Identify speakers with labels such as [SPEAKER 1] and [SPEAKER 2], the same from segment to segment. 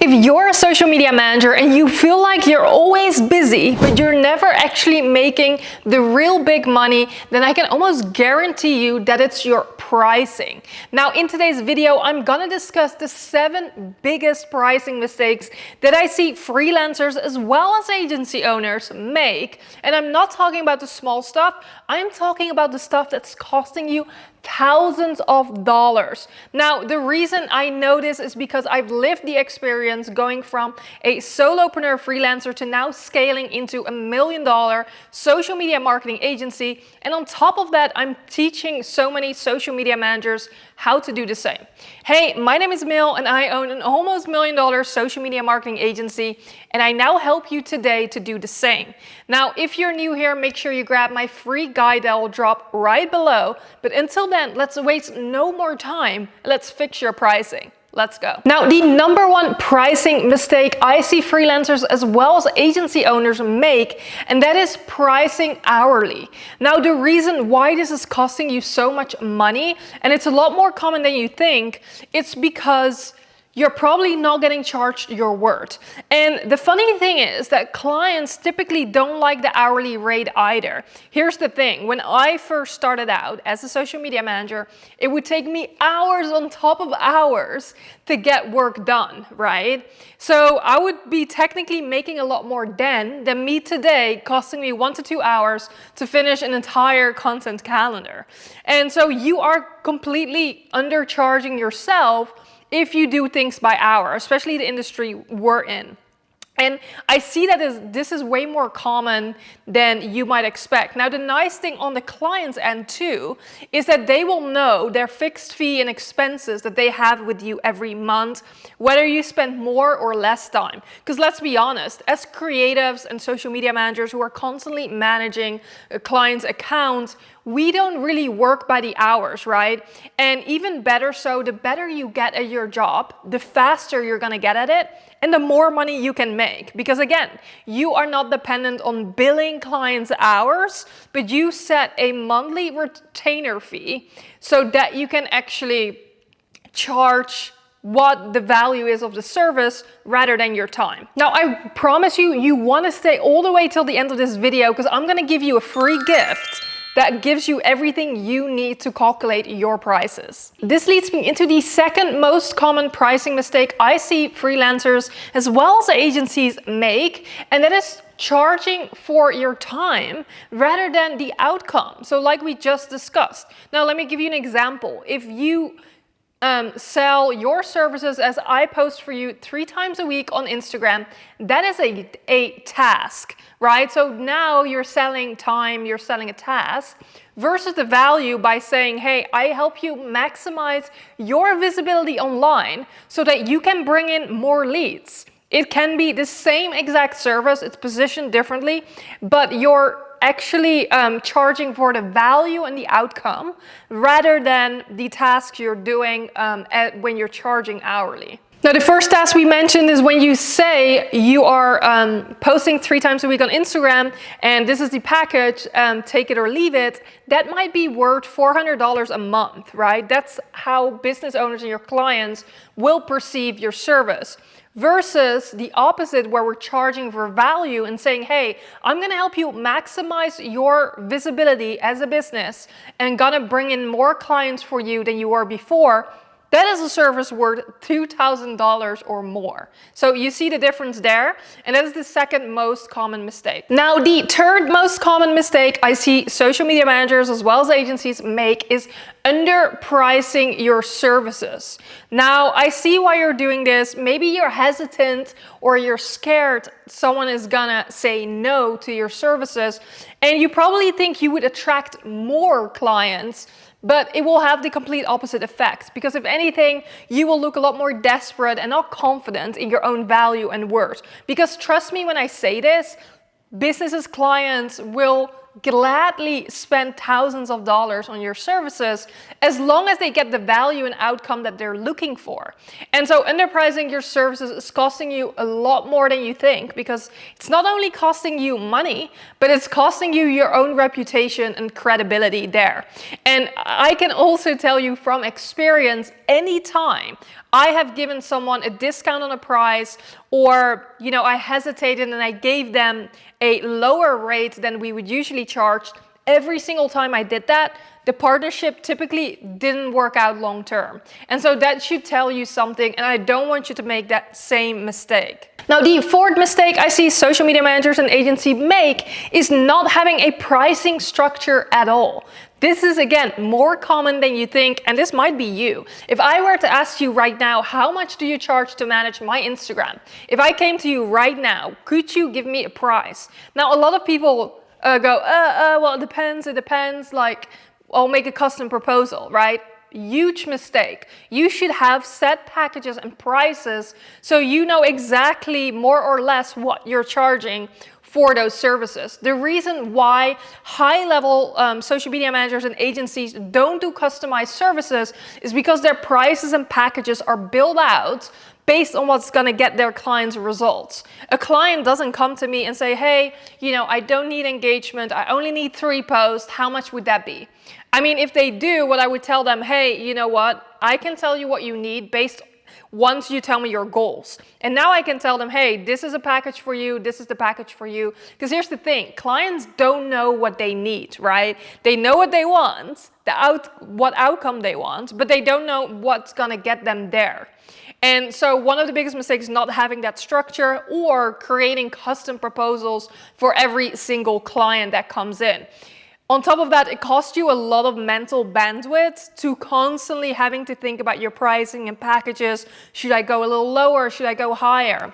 [SPEAKER 1] If you're a social media manager and you feel like you're always busy, but you're never actually making the real big money, then I can almost guarantee you that it's your pricing. Now, in today's video, I'm gonna discuss the 7 biggest pricing mistakes that I see freelancers as well as agency owners make. And I'm not talking about the small stuff, I'm talking about the stuff that's costing you thousands of dollars. Now, the reason I know this is because I've lived the experience going from a solopreneur freelancer to now scaling into $1 million social media marketing agency. And on top of that, I'm teaching so many social media managers how to do the same. Hey, my name is Mil and I own an almost $1 million social media marketing agency, and I now help you today to do the same. Now, if you're new here, make sure you grab my free guide that will drop right below. But until then, let's waste no more time. Let's fix your pricing. Let's go. Now, the number 1 pricing mistake I see freelancers as well as agency owners make, and that is pricing hourly. Now, the reason why this is costing you so much money, and it's a lot more common than you think, it's because you're probably not getting charged your worth. And the funny thing is that clients typically don't like the hourly rate either. Here's the thing, when I first started out as a social media manager, it would take me hours on top of hours to get work done, right? So I would be technically making a lot more than me today, costing me 1 to 2 hours to finish an entire content calendar. And so you are completely undercharging yourself if you do things by hour, especially the industry we're in. And I see that this is way more common than you might expect. Now, the nice thing on the client's end too, is that they will know their fixed fee and expenses that they have with you every month, whether you spend more or less time. Because let's be honest, as creatives and social media managers who are constantly managing a client's accounts, we don't really work by the hours, right? And even better so, the better you get at your job, the faster you're gonna get at it, and the more money you can make. Because again, you are not dependent on billing clients hours, but you set a monthly retainer fee so that you can actually charge what the value is of the service rather than your time. Now, I promise you, you wanna stay all the way till the end of this video because I'm gonna give you a free gift that gives you everything you need to calculate your prices. This leads me into the second most common pricing mistake I see freelancers as well as agencies make, and that is charging for your time rather than the outcome. So like we just discussed. Now, let me give you an example. If you sell your services as I post for you 3 times a week on Instagram, that is a task, right? So now you're selling time, you're selling a task versus the value by saying, hey, I help you maximize your visibility online so that you can bring in more leads. It can be the same exact service, it's positioned differently, but you're actually charging for the value and the outcome rather than the tasks you're doing when you're charging hourly. Now, the first task we mentioned is when you say you are posting 3 times a week on Instagram and this is the package, take it or leave it, that might be worth $400 a month, right? That's how business owners and your clients will perceive your service. Versus the opposite, where we're charging for value and saying, hey, I'm gonna help you maximize your visibility as a business and gonna bring in more clients for you than you were before. That is a service worth $2,000 or more. So you see the difference there, and that is the second most common mistake. Now, the third most common mistake I see social media managers as well as agencies make is underpricing your services. Now, I see why you're doing this. Maybe you're hesitant or you're scared someone is gonna say no to your services, and you probably think you would attract more clients, but it will have the complete opposite effect, because if anything, you will look a lot more desperate and not confident in your own value and worth. Because trust me when I say this, businesses, clients will gladly spend thousands of dollars on your services as long as they get the value and outcome that they're looking for. And so underpricing your services is costing you a lot more than you think, because it's not only costing you money, but it's costing you your own reputation and credibility there. And I can also tell you from experience, anytime I have given someone a discount on a price, or I hesitated and I gave them a lower rate than we would usually charge, every single time I did that, the partnership typically didn't work out long term. And so that should tell you something, and I don't want you to make that same mistake. Now, the fourth mistake I see social media managers and agencies make is not having a pricing structure at all. This is, again, more common than you think, and this might be you. If I were to ask you right now, how much do you charge to manage my Instagram? If I came to you right now, could you give me a price? Now, a lot of people go, well, it depends, like, I'll make a custom proposal, right? Huge mistake. You should have set packages and prices so you know exactly more or less what you're charging for those services. The reason why high-level social media managers and agencies don't do customized services is because their prices and packages are built out based on what's going to get their clients results. A client doesn't come to me and say, hey, I don't need engagement, I only need 3 posts, how much would that be? I mean, if they do, what I would tell them, hey, you know what, I can tell you what you need based once you tell me your goals. And now I can tell them, hey, this is a package for you, this is the package for you. Because here's the thing, clients don't know what they need, right? They know what they want, what outcome they want, but they don't know what's gonna get them there. And so one of the biggest mistakes is not having that structure or creating custom proposals for every single client that comes in. On top of that, it costs you a lot of mental bandwidth to constantly having to think about your pricing and packages. Should I go a little lower? Should I go higher?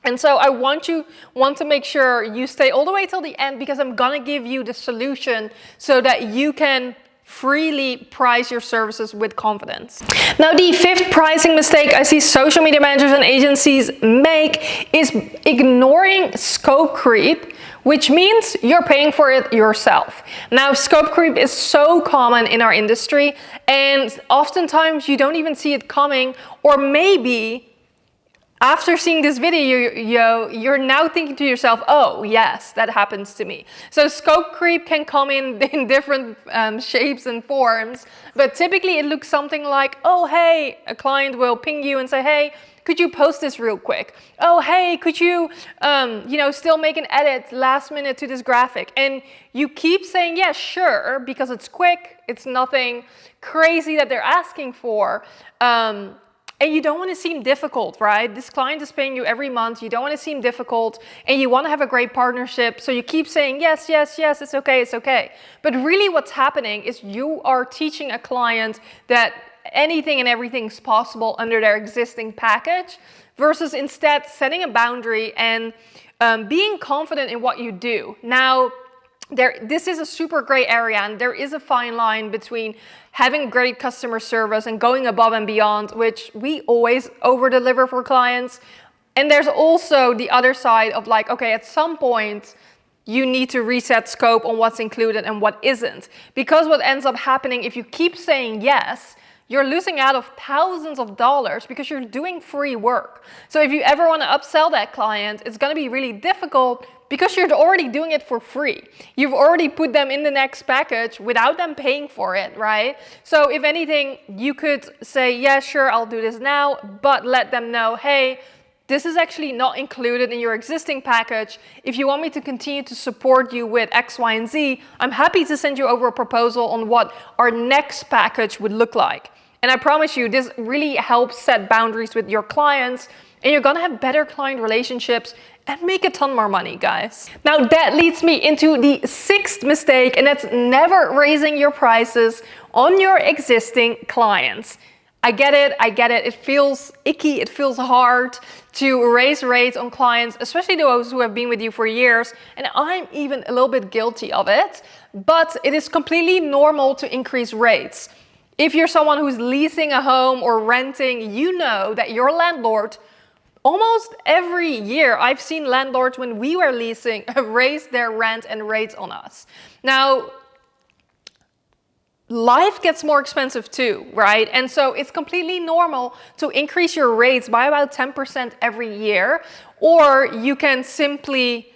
[SPEAKER 1] And so I want to make sure you stay all the way till the end, because I'm gonna give you the solution so that you can freely price your services with confidence. Now, the fifth pricing mistake I see social media managers and agencies make is ignoring scope creep, which means you're paying for it yourself. Now, scope creep is so common in our industry, and oftentimes you don't even see it coming, or maybe after seeing this video, you're now thinking to yourself, oh yes, that happens to me. So scope creep can come in different shapes and forms, but typically it looks something like, oh hey, a client will ping you and say, hey, could you post this real quick? Oh hey, could you still make an edit last minute to this graphic? And you keep saying, yeah, sure, because it's quick, it's nothing crazy that they're asking for. And you don't want to seem difficult, right? This client is paying you every month. You don't want to seem difficult, and you want to have a great partnership. So you keep saying, yes, yes, yes, it's okay, it's okay. But really what's happening is you are teaching a client that anything and everything is possible under their existing package, versus instead setting a boundary and being confident in what you do. Now, this is a super gray area, and there is a fine line between having great customer service and going above and beyond, which we always over deliver for clients. And there's also the other side of like, okay, at some point you need to reset scope on what's included and what isn't. Because what ends up happening, if you keep saying yes, you're losing out of thousands of dollars because you're doing free work. So if you ever want to upsell that client, it's going to be really difficult because you're already doing it for free. You've already put them in the next package without them paying for it, right? So if anything, you could say, yeah, sure, I'll do this now, but let them know, hey, this is actually not included in your existing package. If you want me to continue to support you with X, Y, and Z, I'm happy to send you over a proposal on what our next package would look like. And I promise you, this really helps set boundaries with your clients, and you're gonna have better client relationships and make a ton more money, guys. Now that leads me into the sixth mistake, and that's never raising your prices on your existing clients. I get it, it feels icky, it feels hard to raise rates on clients, especially those who have been with you for years, and I'm even a little bit guilty of it, but it is completely normal to increase rates. If you're someone who's leasing a home or renting, you know that your landlord almost every year I've seen landlords, when we were leasing, raise their rent and rates on us. Now, life gets more expensive too, right? And so it's completely normal to increase your rates by about 10% every year, or you can simply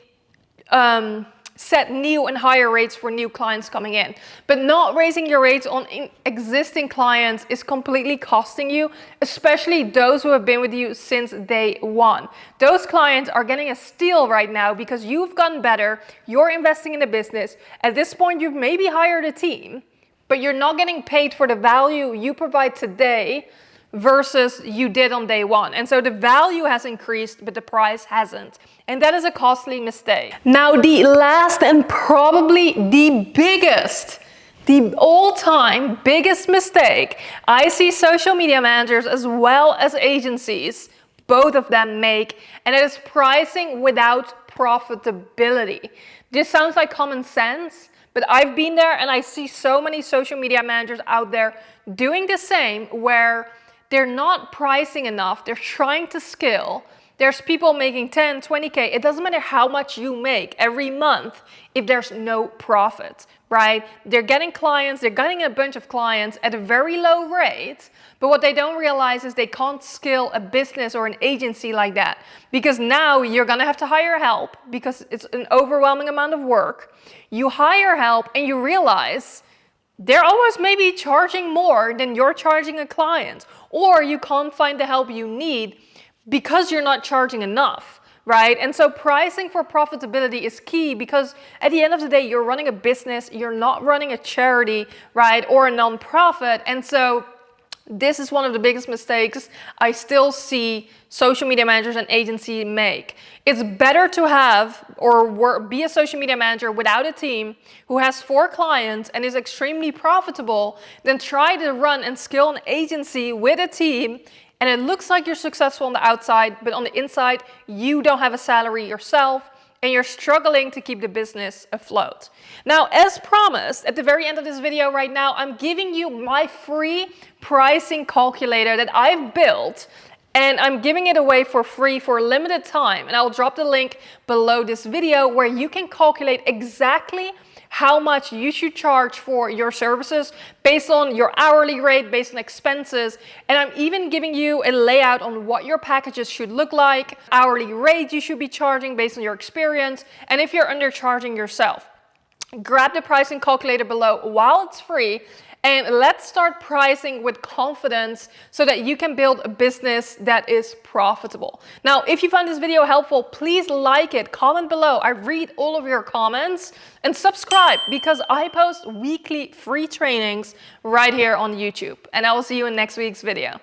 [SPEAKER 1] set new and higher rates for new clients coming in. But not raising your rates on existing clients is completely costing you, especially those who have been with you since day one. Those clients are getting a steal right now because you've gotten better, you're investing in the business. At this point, you've maybe hired a team, but you're not getting paid for the value you provide today versus you did on day one. And so the value has increased, but the price hasn't. And that is a costly mistake. Now, the last and probably the all-time biggest mistake I see social media managers as well as agencies, both of them make, and it is pricing without profitability. This sounds like common sense, but I've been there and I see so many social media managers out there doing the same, where they're not pricing enough. They're trying to scale. There's people making 10, 20K. It doesn't matter how much you make every month if there's no profit, right? They're getting clients, they're getting a bunch of clients at a very low rate, but what they don't realize is they can't scale a business or an agency like that, because now you're gonna have to hire help because it's an overwhelming amount of work. You hire help and you realize they're almost maybe charging more than you're charging a client, or you can't find the help you need because you're not charging enough, right? And so pricing for profitability is key, because at the end of the day, you're running a business, you're not running a charity, right? Or a nonprofit. And so this is one of the biggest mistakes I still see social media managers and agencies make. It's better to have or be a social media manager without a team who has 4 clients and is extremely profitable than try to run and scale an agency with a team and it looks like you're successful on the outside, but on the inside, you don't have a salary yourself and you're struggling to keep the business afloat. Now, as promised, at the very end of this video right now, I'm giving you my free pricing calculator that I've built, and I'm giving it away for free for a limited time. And I'll drop the link below this video where you can calculate exactly how much you should charge for your services based on your hourly rate, based on expenses. And I'm even giving you a layout on what your packages should look like, hourly rate you should be charging based on your experience, and if you're undercharging yourself. Grab the pricing calculator below while it's free, and let's start pricing with confidence so that you can build a business that is profitable. Now, if you found this video helpful, please like it, comment below. I read all of your comments, and subscribe because I post weekly free trainings right here on YouTube. And I will see you in next week's video.